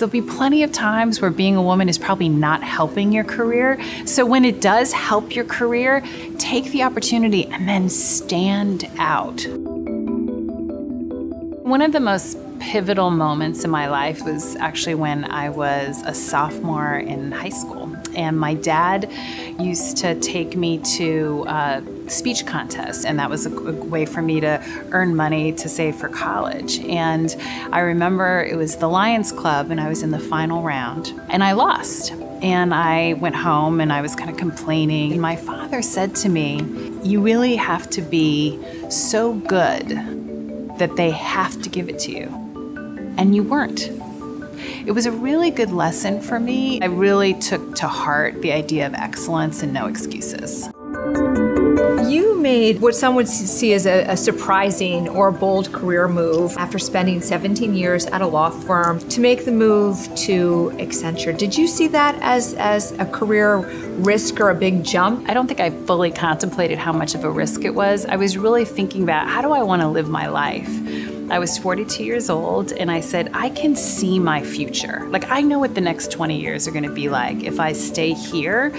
there'll be plenty of times where being a woman is probably not helping your career. So when it does help your career, take the opportunity and then stand out. One of the most pivotal moments in my life was actually when I was a sophomore in high school. And my dad used to take me to speech contests, and that was a way for me to earn money to save for college. And I remember it was the Lions Club, and I was in the final round, and I lost. And I went home, and I was kind of complaining. And my father said to me, "You really have to be so good that they have to give it to you." And you weren't. It was a really good lesson for me. I really took to heart the idea of excellence and no excuses. You made what some would see as a surprising or bold career move after spending 17 years at a law firm to make the move to Accenture. Did you see that as a career risk or a big jump? I don't think I fully contemplated how much of a risk it was. I was really thinking about, how do I want to live my life? I was 42 years old, and I said, I can see my future. Like, I know what the next 20 years are going to be like if I stay here.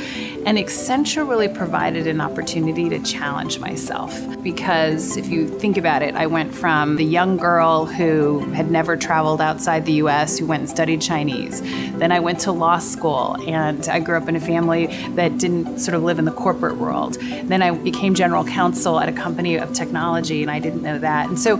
And Accenture really provided an opportunity to challenge myself. Because if you think about it, I went from the young girl who had never traveled outside the US, who went and studied Chinese. Then I went to law school, and I grew up in a family that didn't sort of live in the corporate world. Then I became general counsel at a company of technology, and I didn't know that. And so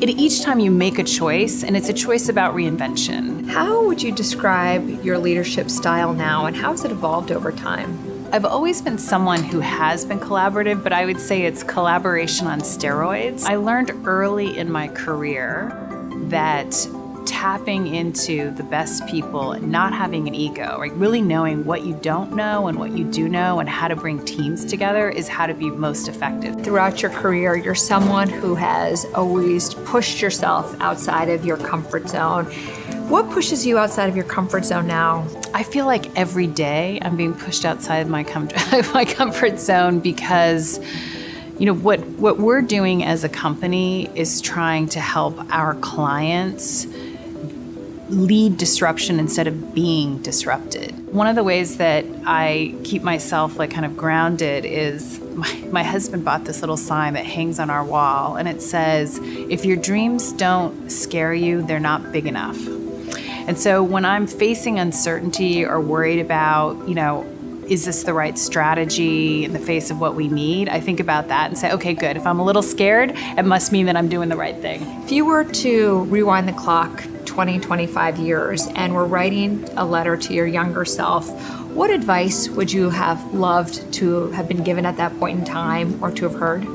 each time you make a choice, and it's a choice about reinvention. How would you describe your leadership style now, and how has it evolved over time? I've always been someone who has been collaborative, but I would say it's collaboration on steroids. I learned early in my career that tapping into the best people and not having an ego, like really knowing what you don't know and what you do know and how to bring teams together is how to be most effective. Throughout your career, you're someone who has always pushed yourself outside of your comfort zone. What pushes you outside of your comfort zone now? I feel like every day I'm being pushed outside my comfort zone because what we're doing as a company is trying to help our clients lead disruption instead of being disrupted. One of the ways that I keep myself kind of grounded is my husband bought this little sign that hangs on our wall, and it says, "If your dreams don't scare you, they're not big enough." And so when I'm facing uncertainty or worried about, is this the right strategy in the face of what we need? I think about that and say, okay, good. If I'm a little scared, it must mean that I'm doing the right thing. If you were to rewind the clock 20, 25 years and were writing a letter to your younger self, what advice would you have loved to have been given at that point in time or to have heard?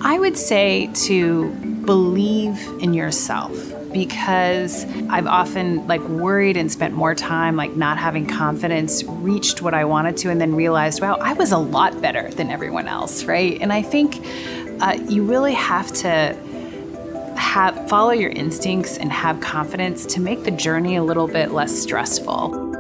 I would say to believe in yourself, because I've often worried and spent more time not having confidence, reached what I wanted to, and then realized, wow, I was a lot better than everyone else, right? And I think you really have to follow your instincts and have confidence to make the journey a little bit less stressful.